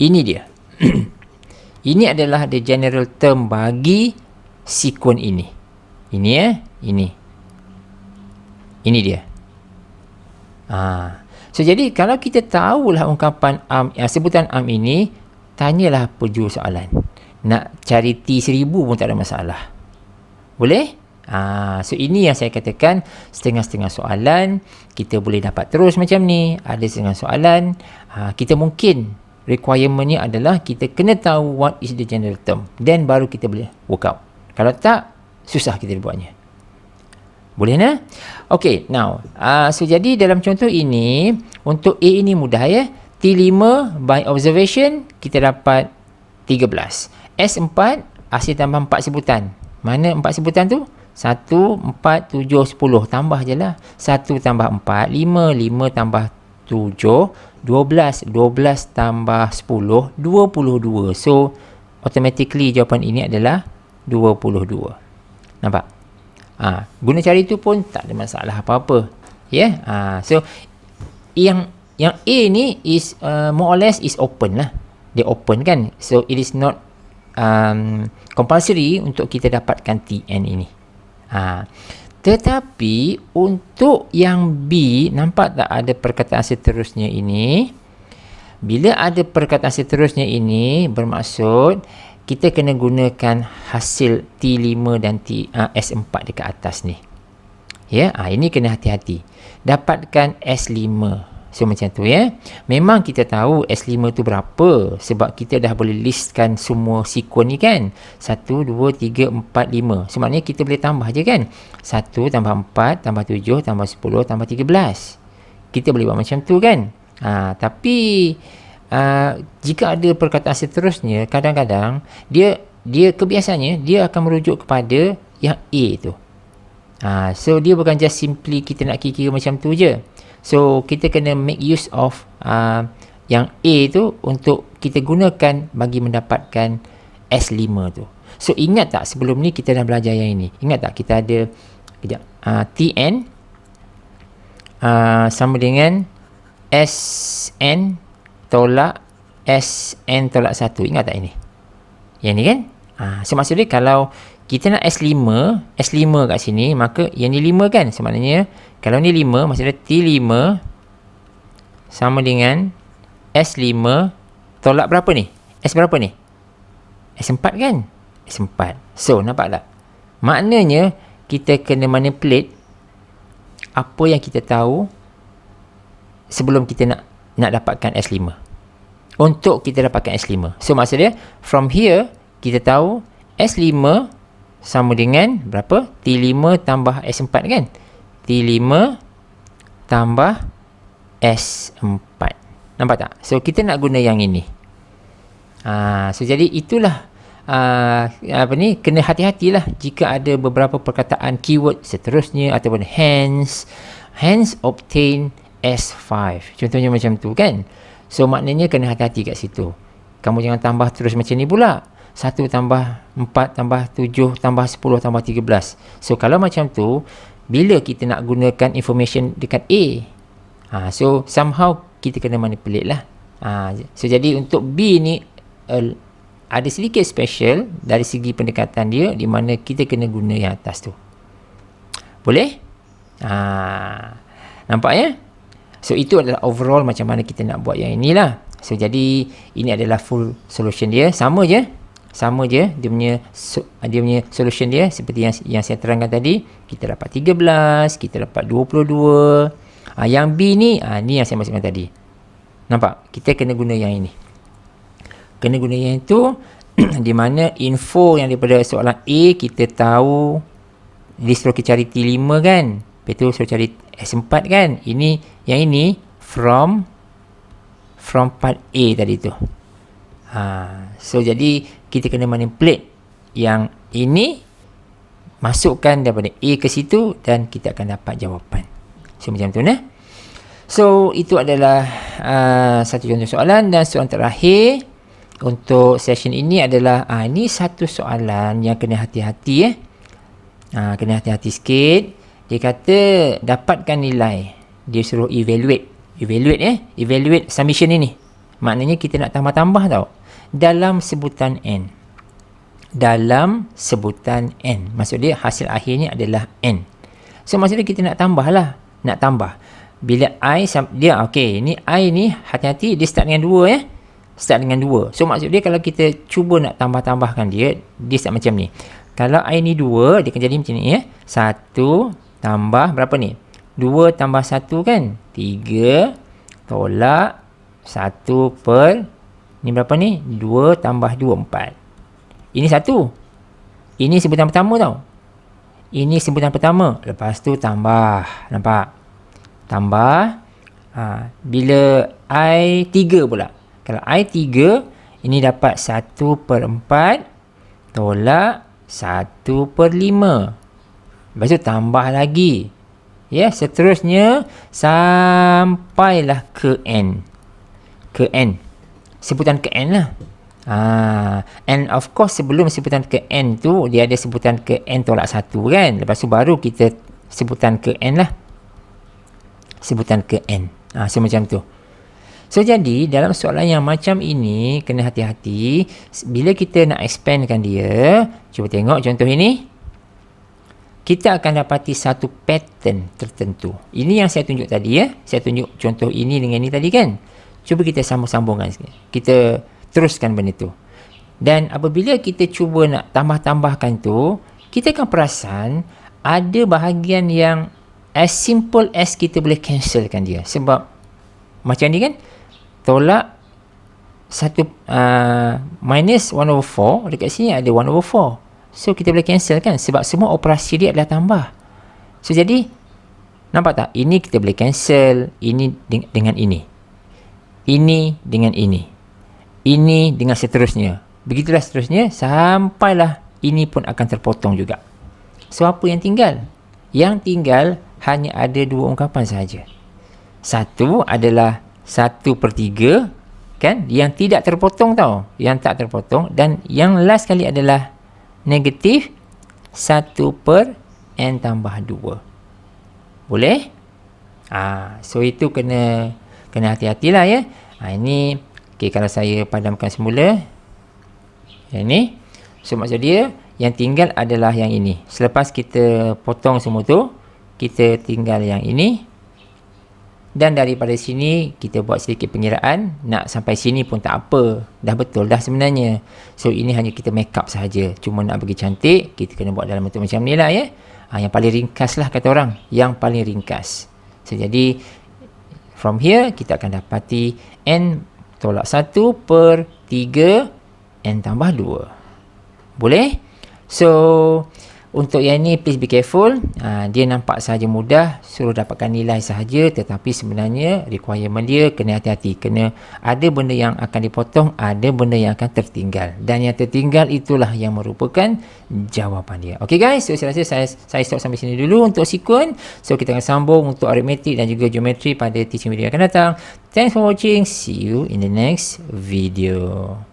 Ini dia. Ini adalah the general term bagi sequence ini. Ini ya. Ini dia. So, jadi kalau kita tahulah ungkapan arm, sebutan arm ini, tanyalah penjuru soalan. Nak cari T1000 pun tak ada masalah. Boleh? So, ini yang saya katakan, setengah-setengah soalan, kita boleh dapat terus macam ni. Ada setengah soalan, kita mungkin requirementnya adalah kita kena tahu what is the general term. Then baru kita boleh work out. Kalau tak, susah kita buatnya. Boleh tak? Okay, now. So, jadi dalam contoh ini, untuk A ini mudah ya. T5 by observation, kita dapat 13. S4, hasil tambah 4 sebutan. Mana 4 sebutan tu? 1, 4, 7, 10. Tambah je lah. 1 tambah 4, 5. 5 tambah 7, 12. 12 tambah 10, 22. So, automatically jawapan ini adalah 22. Nampak? Guna cara itu pun tak ada masalah apa-apa. Ya? So, yang A ni is more or less is open lah. Dia open kan? So, it is not compulsory untuk kita dapatkan Tn ini. Tetapi, untuk yang B, nampak tak ada perkataan seterusnya ini? Bila ada perkataan seterusnya ini, bermaksud kita kena gunakan hasil T5 dan S4 dekat atas ni. Ya, ini kena hati-hati. Dapatkan S5. So, macam tu ya. Memang kita tahu S5 tu berapa. Sebab kita dah boleh listkan semua sequence ni kan. 1, 2, 3, 4, 5. So, maknanya kita boleh tambah je kan. 1 tambah 4, tambah 7, tambah 10, tambah 13. Kita boleh buat macam tu kan. Tapi jika ada perkataan seterusnya, kadang-kadang dia kebiasaannya dia akan merujuk kepada yang A tu. So, dia bukan just simply kita nak kira macam tu je. So, kita kena make use of yang A tu untuk kita gunakan bagi mendapatkan S5 tu. So, ingat tak sebelum ni kita dah belajar yang ini? Ingat tak kita ada Tn sama dengan Sn tolak Sn tolak 1. Ingat tak ini? Yang ni kan? So maksudnya kalau kita nak S5 kat sini, maka yang ni 5 kan? So maknanya kalau ni 5, maksudnya T5 sama dengan S5 tolak berapa ni? S berapa ni? S4 kan? S4. So nampak tak? Maknanya kita kena manipulate apa yang kita tahu sebelum kita nak dapatkan S5. Untuk kita dapatkan S5. So maksudnya from here kita tahu S5 sama dengan berapa? T5 tambah S4 kan? T5 tambah S4. Nampak tak? So kita nak guna yang ini. So jadi itulah kena hati-hatilah jika ada beberapa perkataan keyword seterusnya ataupun hence obtain S5. Contohnya macam tu kan? So maknanya kena hati-hati kat situ. Kamu jangan tambah terus macam ni pula. 1 tambah 4 tambah 7 tambah 10 tambah 13. So kalau macam tu, bila kita nak gunakan information dekat A, so somehow kita kena manipulate lah. So jadi untuk B ni ada sedikit special dari segi pendekatan dia, di mana kita kena guna yang atas tu. Boleh? Nampak ya? So itu adalah overall macam mana kita nak buat yang inilah. So jadi ini adalah full solution dia. Sama je dia punya solution dia seperti yang saya terangkan tadi. Kita dapat 13, kita dapat 22. Yang B ni ni yang saya maksudkan tadi. Nampak? Kita kena guna yang ini. Kena guna yang itu di mana info yang daripada soalan A kita tahu dia suruh kita cari T5 kan. Lepas tu suruh cari S4 kan. Yang ini from part A tadi tu. So jadi kita kena manipulate yang ini, masukkan daripada A ke situ dan kita akan dapat jawapan. So macam tu nah. So itu adalah satu contoh soalan. Dan soalan terakhir untuk session ini adalah ini satu soalan yang kena hati-hati kena hati-hati sikit. Dia kata dapatkan nilai. Dia suruh evaluate submission ini. Maknanya kita nak tambah-tambah tau dalam sebutan N. Maksud dia hasil akhirnya adalah N. So maksudnya kita nak tambah. Bila I dia ni I ni hati-hati, dia start dengan 2 start dengan 2. So maksud dia kalau kita cuba nak tambah-tambahkan dia start macam ni. Kalau I ni 2, dia akan jadi macam ni 1 tambah berapa ni? 2 tambah 1 kan? 3 tolak 1 per ni berapa ni? 2 tambah 2, 4. Ini 1. Ini sebutan pertama tau. Ini sebutan pertama. Lepas tu tambah. Nampak? Tambah. Bila I 3 pula. Kalau I 3, ini dapat 1 per 4 tolak 1 per 5. Lepas tu tambah lagi. Seterusnya sampailah ke N. Sebutan ke N lah. And of course sebelum sebutan ke N tu, dia ada sebutan ke N tolak 1 kan. Lepas tu baru kita sebutan ke N lah. Sebutan ke N. So macam tu. So jadi dalam soalan yang macam ini kena hati-hati. Bila kita nak expandkan dia, cuba tengok contoh ini. Kita akan dapati satu pattern tertentu. Ini yang saya tunjuk tadi Saya tunjuk contoh ini dengan ini tadi kan. Cuba kita sambung-sambungkan sikit. Kita teruskan benda tu. Dan apabila kita cuba nak tambah-tambahkan tu, kita akan perasan ada bahagian yang as simple as kita boleh cancelkan dia. Sebab macam ni kan, tolak 1 minus 1/4, dekat sini ada 1/4. So kita boleh cancel kan, sebab semua operasi dia adalah tambah. So jadi nampak tak? Ini kita boleh cancel. Ini dengan ini. Ini dengan ini. Ini dengan seterusnya. Begitulah seterusnya sampailah ini pun akan terpotong juga. So apa yang tinggal? Yang tinggal hanya ada 2 ungkapan sahaja. Satu adalah 1/3 kan, yang tidak terpotong tau, yang tak terpotong. Dan yang last kali adalah negatif 1 per N tambah 2. Boleh? So itu kena Kena hati-hatilah ya. Ini okay, kalau saya padamkan semula. Yang ni. So maksud dia yang tinggal adalah yang ini. Selepas kita potong semua tu, kita tinggal yang ini. Dan daripada sini kita buat sedikit pengiraan. Nak sampai sini pun tak apa. Dah betul dah sebenarnya. So ini hanya kita make up sahaja. Cuma nak bagi cantik, kita kena buat dalam bentuk macam ni lah ya. Yang paling ringkas lah kata orang. Yang paling ringkas. So jadi from here kita akan dapati N tolak 1/3 N tambah 2. Boleh? So untuk yang ni please be careful. Dia nampak sahaja mudah, suruh dapatkan nilai sahaja, tetapi sebenarnya requirement dia kena hati-hati. Kena ada benda yang akan dipotong, ada benda yang akan tertinggal. Dan yang tertinggal itulah yang merupakan jawapan dia. Okay guys, so saya rasa saya stop sampai sini dulu untuk sequence. So kita akan sambung untuk arithmetic dan juga geometri pada teaching video yang akan datang. Thanks for watching. See you in the next video.